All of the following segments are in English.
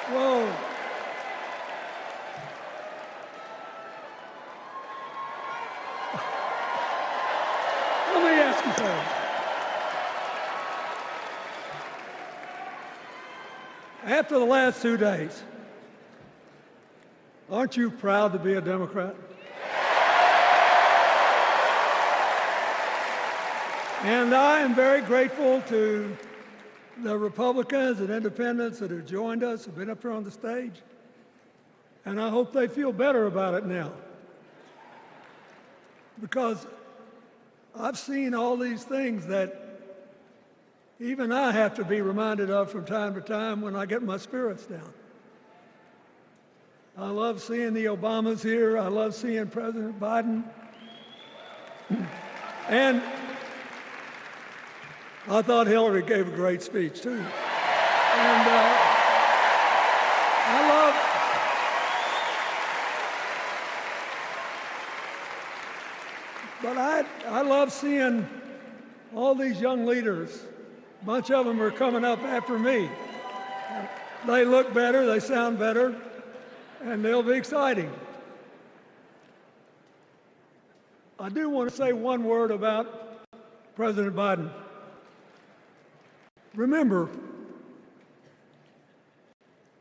Whoa. Let me ask you something. After the last 2 days, aren't you proud to be a Democrat? And I am very grateful to the Republicans and independents that have joined us, have been up here on the stage, and I hope they feel better about it now. Because I've seen all these things that even I have to be reminded of from time to time when I get my spirits down. I love seeing the Obamas here. I love seeing President Biden. And I thought Hillary gave a great speech, too. And I love seeing all these young leaders. A bunch of them are coming up after me. They look better, they sound better, and they'll be exciting. I do want to say one word about President Biden. Remember,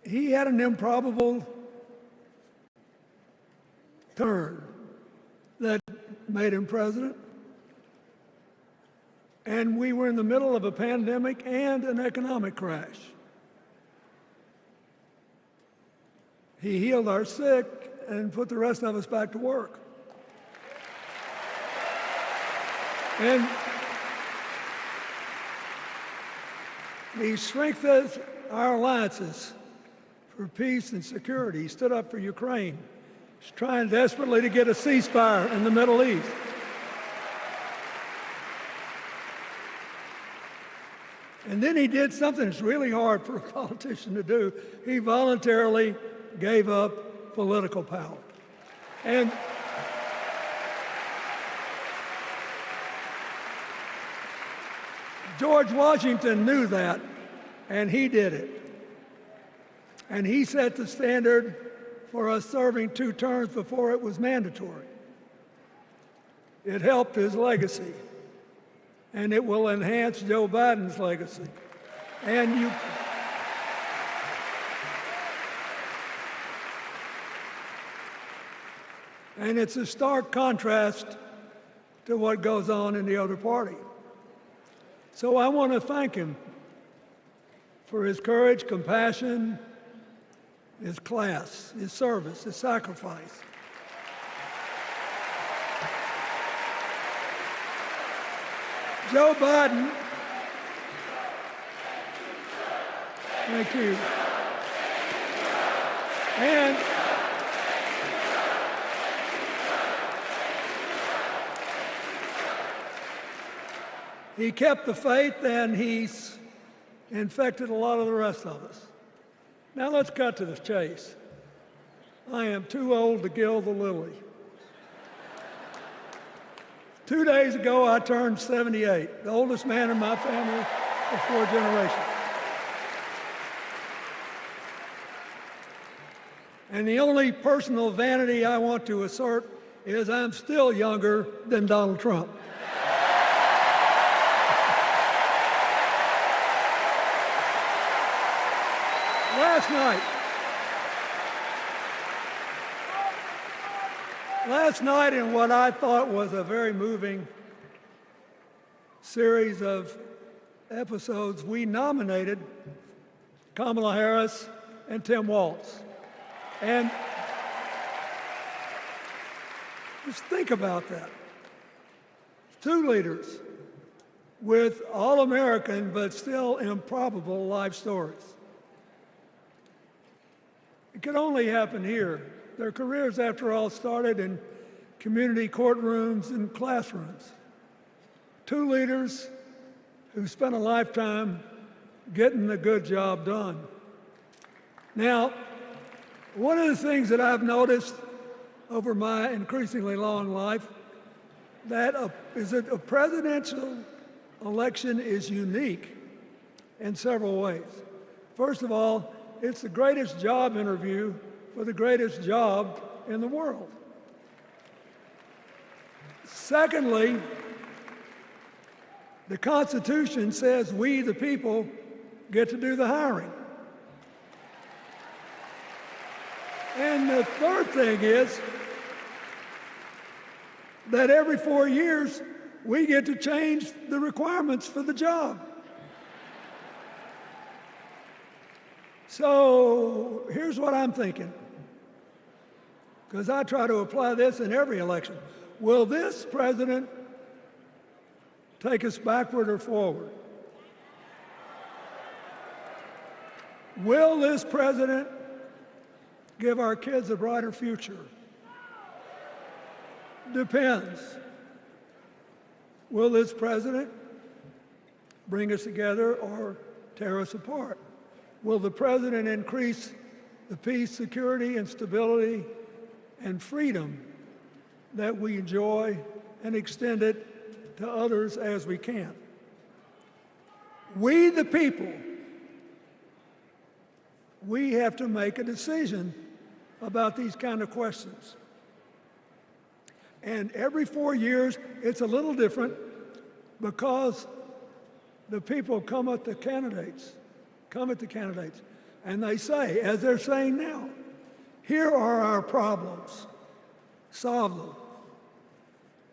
he had an improbable turn that made him president. And we were in the middle of a pandemic and an economic crash. He healed our sick and put the rest of us back to work. And he strengthened our alliances for peace and security. He stood up for Ukraine. He's trying desperately to get a ceasefire in the Middle East. And then he did something that's really hard for a politician to do. He voluntarily gave up political power. And George Washington knew that, and he did it. And he set the standard for us serving 2 terms before it was mandatory. It helped his legacy, and it will enhance Joe Biden's legacy. And it's a stark contrast to what goes on in the other party. So I want to thank him for his courage, compassion, his class, his service, his sacrifice. Joe Biden, thank you. And he kept the faith, and he's infected a lot of the rest of us. Now let's cut to the chase. I am too old to gild the lily. 2 days ago, I turned 78, the oldest man in my family for 4 generations. And the only personal vanity I want to assert is I'm still younger than Donald Trump. Last night, in what I thought was a very moving series of episodes, we nominated Kamala Harris and Tim Walz. And just think about that. 2 leaders with all-American but still improbable life stories. It could only happen here. Their careers, after all, started in community courtrooms and classrooms. 2 leaders who spent a lifetime getting the good job done. Now, one of the things that I've noticed over my increasingly long life, is that a presidential election is unique in several ways. First of all, it's the greatest job interview for the greatest job in the world. Secondly, the Constitution says we, the people, get to do the hiring. And the third thing is that every 4 years, we get to change the requirements for the job. So here's what I'm thinking, because I try to apply this in every election. Will this president take us backward or forward? Will this president give our kids a brighter future? Depends. Will this president bring us together or tear us apart? Will the president increase the peace, security, and stability and freedom that we enjoy and extend it to others as we can? We, the people, we have to make a decision about these kind of questions. And every 4 years, it's a little different because the people come at the candidates, and they say, as they're saying now, here are our problems, solve them.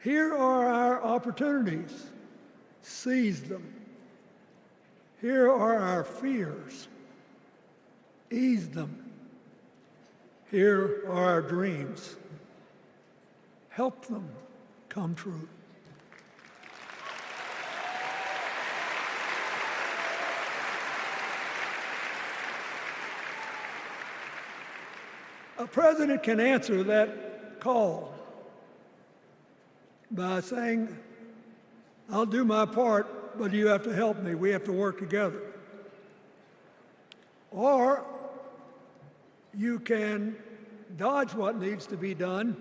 Here are our opportunities, seize them. Here are our fears, ease them. Here are our dreams, help them come true. A president can answer that call by saying, I'll do my part, but you have to help me. We have to work together. Or you can dodge what needs to be done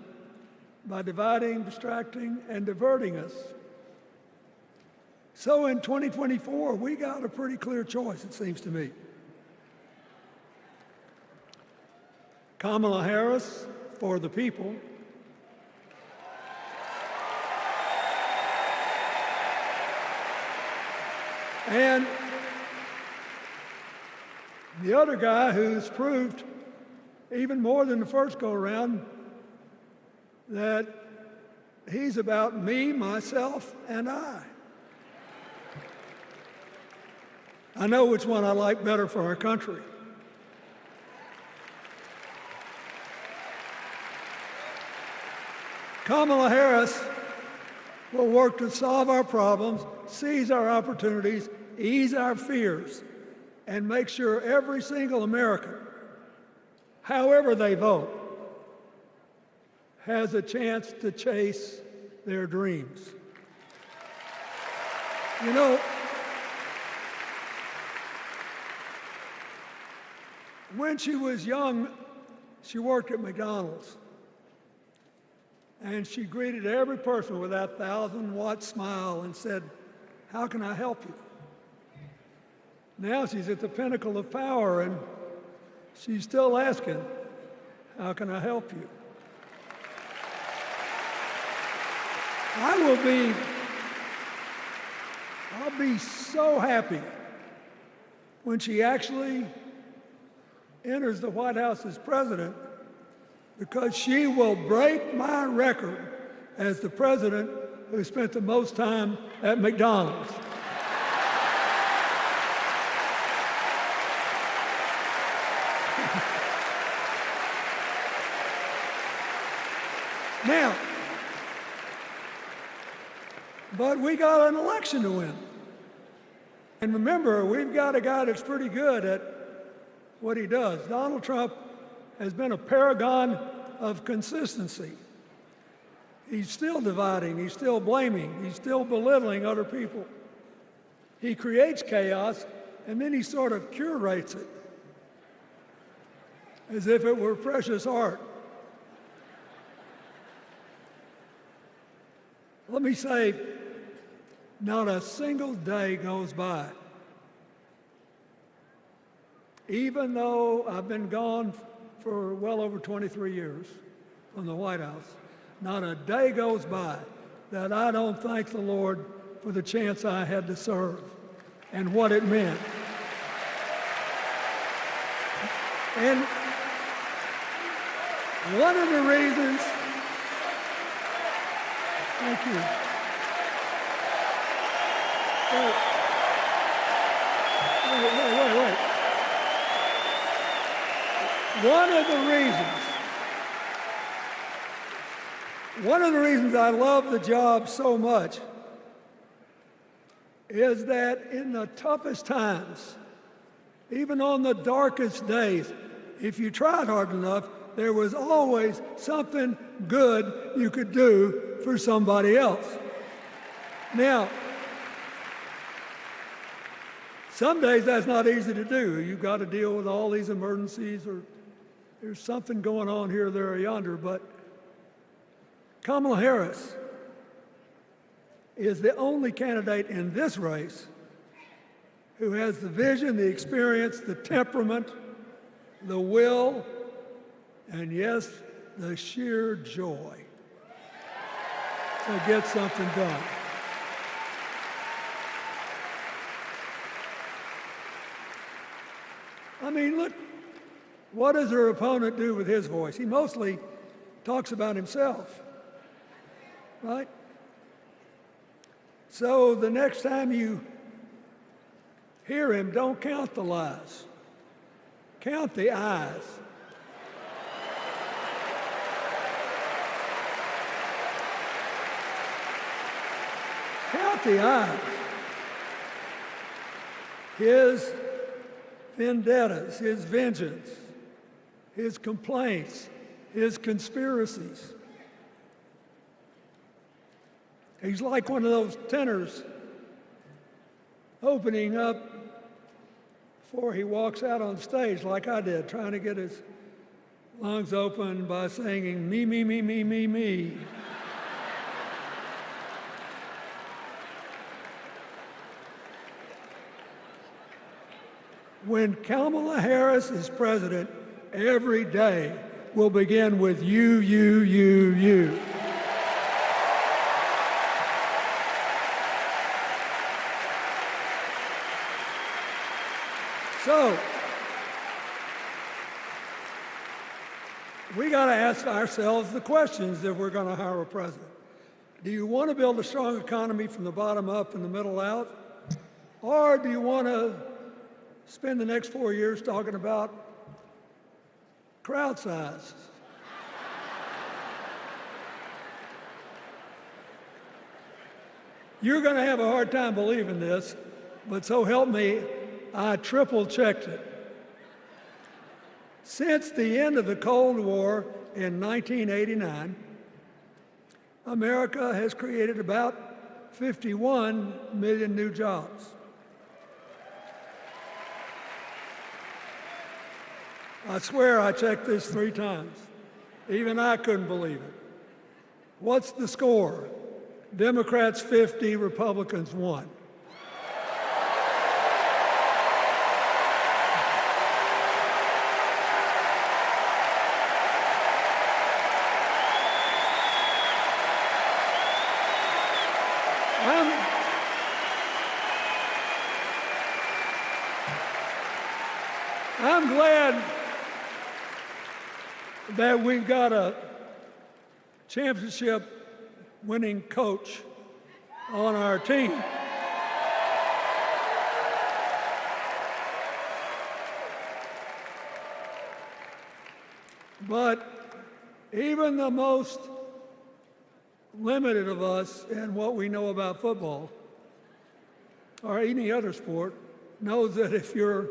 by dividing, distracting, and diverting us. So in 2024, we got a pretty clear choice, it seems to me. Kamala Harris for the people, and the other guy who's proved even more than the first go-around that he's about me, myself, and I. I know which one I like better for our country. Kamala Harris will work to solve our problems, seize our opportunities, ease our fears, and make sure every single American, however they vote, has a chance to chase their dreams. You know, when she was young, she worked at McDonald's. And she greeted every person with that 1,000-watt smile and said, "How can I help you?" Now she's at the pinnacle of power, and she's still asking, "How can I help you?" I'll be so happy when she actually enters the White House as president, because she will break my record as the president who spent the most time at McDonald's. Now, but we got an election to win. And remember, we've got a guy that's pretty good at what he does. Donald Trump has been a paragon of consistency. He's still dividing, he's still blaming, he's still belittling other people. He creates chaos, and then he sort of curates it as if it were precious art. Let me say, not a single day goes by even though I've been gone for well over 23 years from the White House, not a day goes by that I don't thank the Lord for the chance I had to serve and what it meant. And one of the reasons, thank you. Wait. One of the reasons I love the job so much is that in the toughest times, even on the darkest days, if you tried hard enough, there was always something good you could do for somebody else. Now, some days that's not easy to do. You've got to deal with all these emergencies, or there's something going on here, there, or yonder. But Kamala Harris is the only candidate in this race who has the vision, the experience, the temperament, the will, and yes, the sheer joy to get something done. I mean, look, what does her opponent do with his voice? He mostly talks about himself, right? So the next time you hear him, don't count the lies. Count the eyes. Count the eyes. His vendettas, his vengeance, his complaints, his conspiracies. He's like one of those tenors opening up before he walks out on stage, like I did, trying to get his lungs open by singing, me, me, me, me, me, me. When Kamala Harris is president, every day will begin with you, you, you, you. So, we got to ask ourselves the questions if we're going to hire a president. Do you want to build a strong economy from the bottom up and the middle out? Or do you want to spend the next 4 years talking about crowd size? You're going to have a hard time believing this, but so help me, I triple-checked it. Since the end of the Cold War in 1989, America has created about 51 million new jobs. I swear I checked this 3 times. Even I couldn't believe it. What's the score? Democrats 50, Republicans 1. I'm glad that we've got a championship-winning coach on our team. But even the most limited of us in what we know about football or any other sport knows that if you're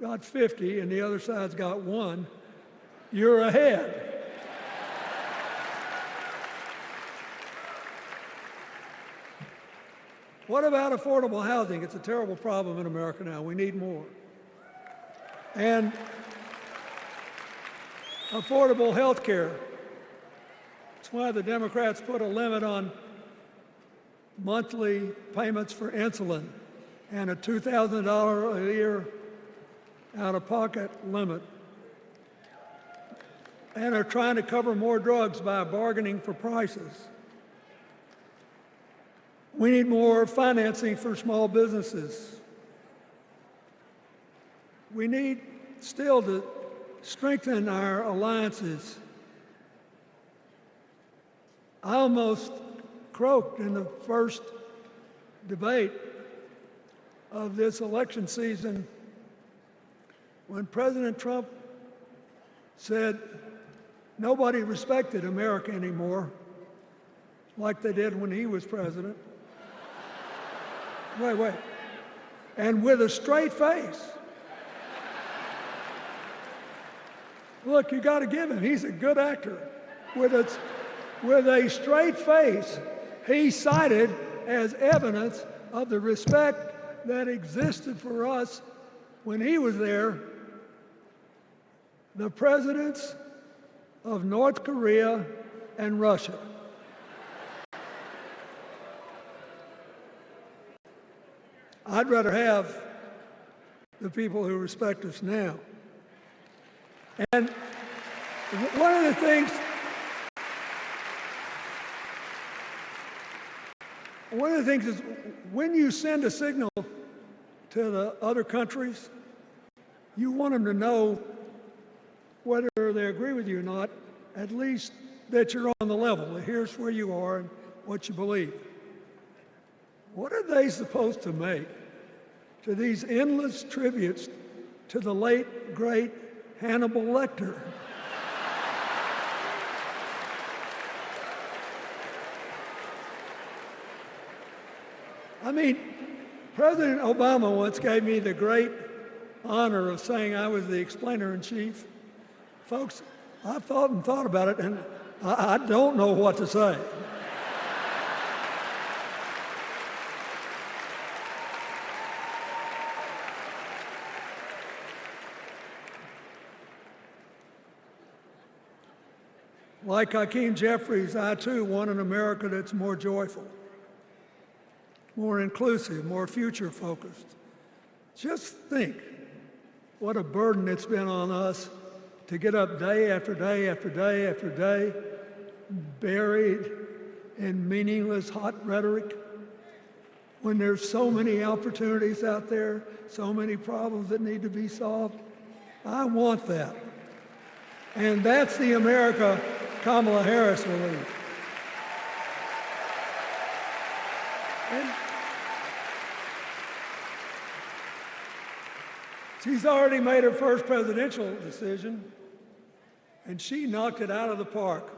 got 50 and the other side's got 1, you're ahead. What about affordable housing? It's a terrible problem in America now. We need more. And affordable health care. That's why the Democrats put a limit on monthly payments for insulin and a $2,000 a year out-of-pocket limit and are trying to cover more drugs by bargaining for prices. We need more financing for small businesses. We need still to strengthen our alliances. I almost croaked in the first debate of this election season when President Trump said nobody respected America anymore like they did when he was president. Wait. And with a straight face. Look, you got to give him. He's a good actor. With a straight face, he cited as evidence of the respect that existed for us when he was there the presidents of North Korea and Russia. I'd rather have the people who respect us now. And one of the things is when you send a signal to the other countries, you want them to know whether they agree with you or not, at least that you're on the level. Here's where you are and what you believe. What are they supposed to make to these endless tributes to the late, great Hannibal Lecter? I mean, President Obama once gave me the great honor of saying I was the explainer-in-chief. Folks, I've thought about it, and I don't know what to say. Like Hakeem Jeffries, I too want an America that's more joyful, more inclusive, more future-focused. Just think what a burden it's been on us to get up day after day after day after day, buried in meaningless hot rhetoric, when there's so many opportunities out there, so many problems that need to be solved. I want that. And that's the America Kamala Harris will lead. And she's already made her first presidential decision, and she knocked it out of the park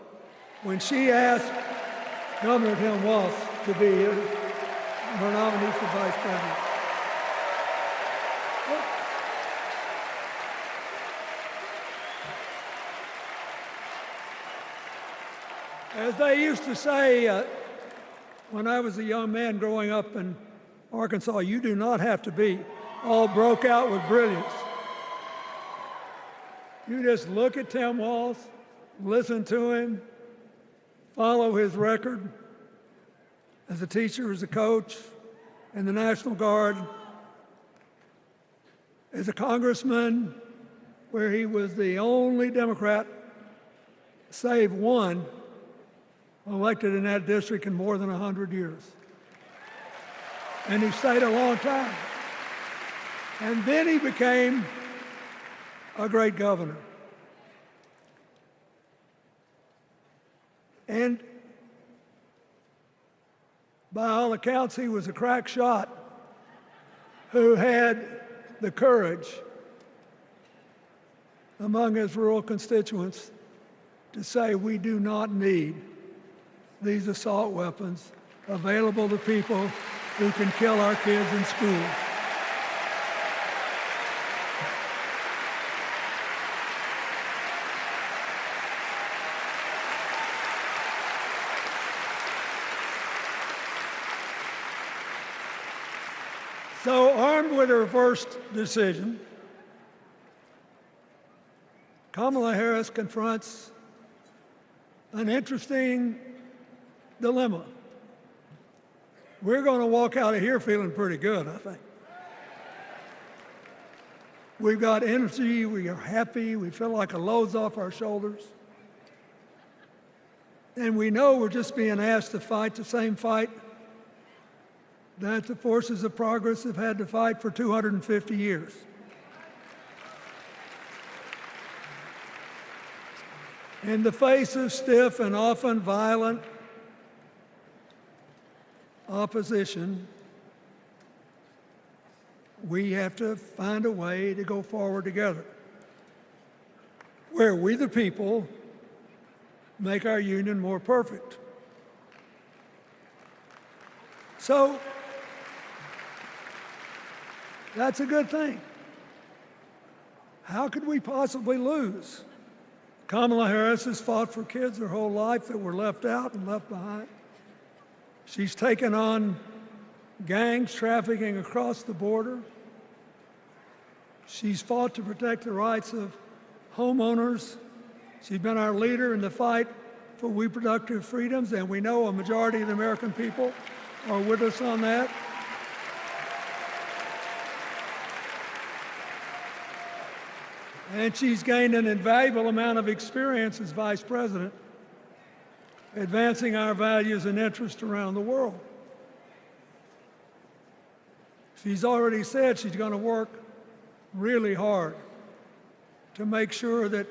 when she asked Governor Tim Walz to be her nominee for vice president. As they used to say when I was a young man growing up in Arkansas, you do not have to be all broke out with brilliance. You just look at Tim Walz, listen to him, follow his record as a teacher, as a coach, in the National Guard, as a congressman, where he was the only Democrat, save one, elected in that district in more than 100 years. And he stayed a long time. And then he became a great governor. And by all accounts, he was a crack shot who had the courage among his rural constituents to say, we do not need these assault weapons available to people who can kill our kids in school. So, armed with her first decision, Kamala Harris confronts an interesting dilemma. We're going to walk out of here feeling pretty good, I think. We've got energy, we are happy, we feel like a load's off our shoulders. And we know we're just being asked to fight the same fight that the forces of progress have had to fight for 250 years. In the face of stiff and often violent opposition, we have to find a way to go forward together, where we, the people, make our union more perfect. So, that's a good thing. How could we possibly lose? Kamala Harris has fought for kids her whole life that were left out and left behind. She's taken on gangs trafficking across the border. She's fought to protect the rights of homeowners. She's been our leader in the fight for reproductive freedoms, and we know a majority of the American people are with us on that. And she's gained an invaluable amount of experience as vice president, advancing our values and interests around the world. She's already said she's going to work really hard to make sure that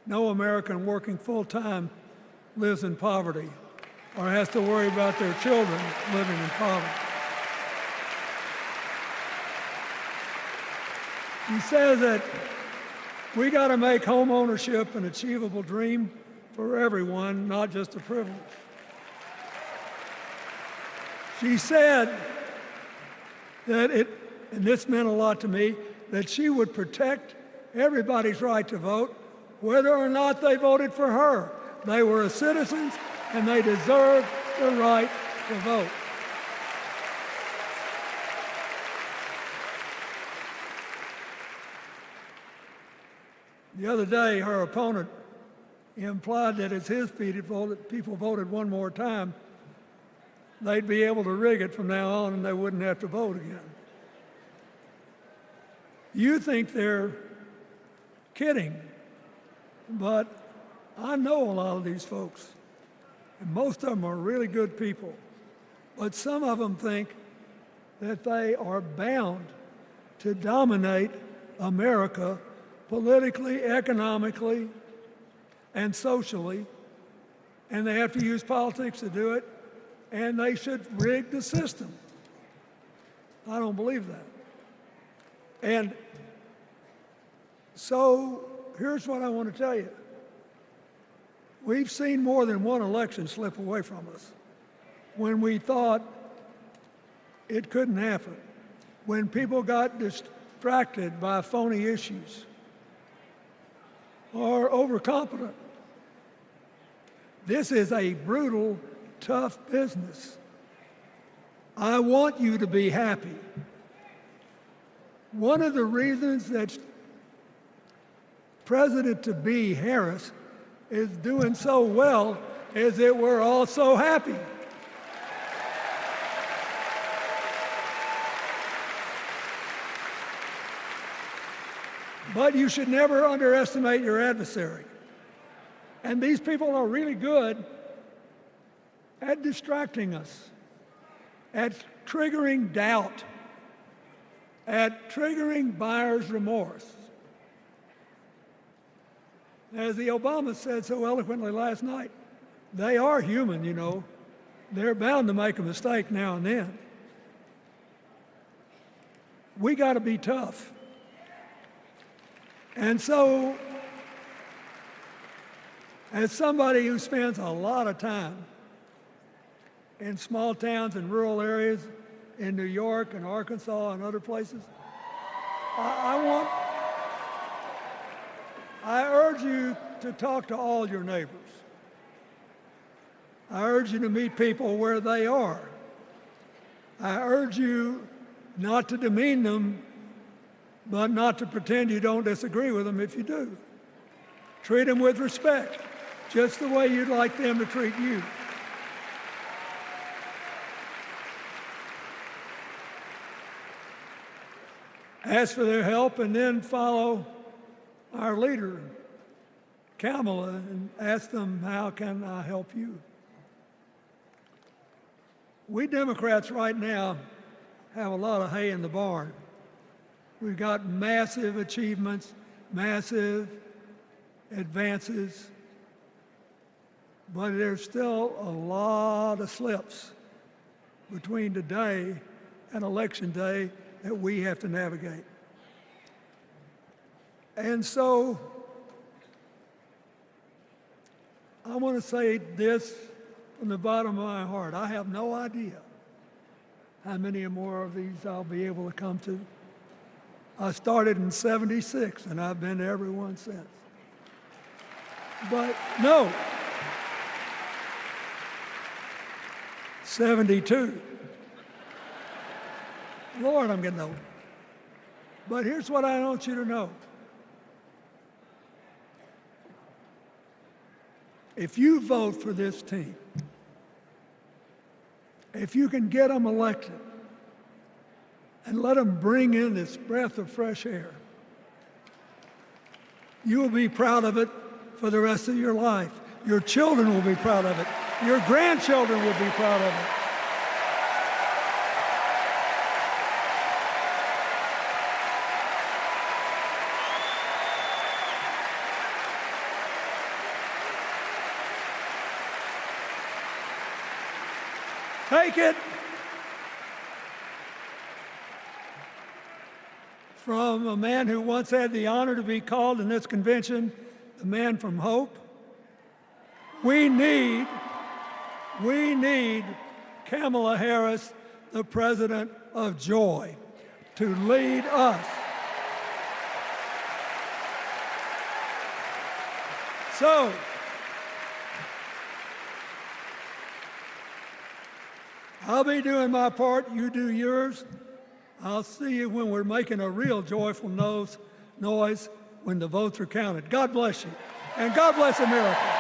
no American working full-time lives in poverty or has to worry about their children living in poverty. He says that we got to make home ownership an achievable dream for everyone, not just a privilege. She said that and this meant a lot to me, that she would protect everybody's right to vote, whether or not they voted for her. They were citizens and they deserved the right to vote. The other day, her opponent implied that as his people voted one more time, they'd be able to rig it from now on and they wouldn't have to vote again. You think they're kidding, but I know a lot of these folks, and most of them are really good people, but some of them think that they are bound to dominate America politically, economically, and socially, and they have to use politics to do it, and they should rig the system. I don't believe that. And so here's what I want to tell you. We've seen more than one election slip away from us when we thought it couldn't happen, when people got distracted by phony issues or overconfident. This is a brutal, tough business. I want you to be happy. One of the reasons that President-to-be Harris is doing so well is that we're all so happy. But you should never underestimate your adversary. And these people are really good at distracting us, at triggering doubt, at triggering buyer's remorse. As the Obama said so eloquently last night, they are human, you know. They're bound to make a mistake now and then. We got to be tough. And so, as somebody who spends a lot of time in small towns and rural areas in New York and Arkansas and other places, I urge you to talk to all your neighbors. I urge you to meet people where they are. I urge you not to demean them, but not to pretend you don't disagree with them if you do. Treat them with respect, just the way you'd like them to treat you. ask for their help, and then follow our leader, Kamala, and ask them, how can I help you? We Democrats right now have a lot of hay in the barn. We've got massive achievements, massive advances, but there's still a lot of slips between today and Election Day that we have to navigate. And so I want to say this from the bottom of my heart. I have no idea how many more of these I'll be able to come to. I started in '76, and I've been to every one since. But no, 72. Lord, I'm getting old. But here's what I want you to know. If you vote for this team, if you can get them elected and let them bring in this breath of fresh air, you will be proud of it for the rest of your life. Your children will be proud of it. Your grandchildren will be proud of it. Take it from a man who once had the honor to be called in this convention the man from hope. We need Kamala Harris, the president of joy, to lead us. So, I'll be doing my part, you do yours. I'll see you when we're making a real joyful noise when the votes are counted. God bless you, and God bless America.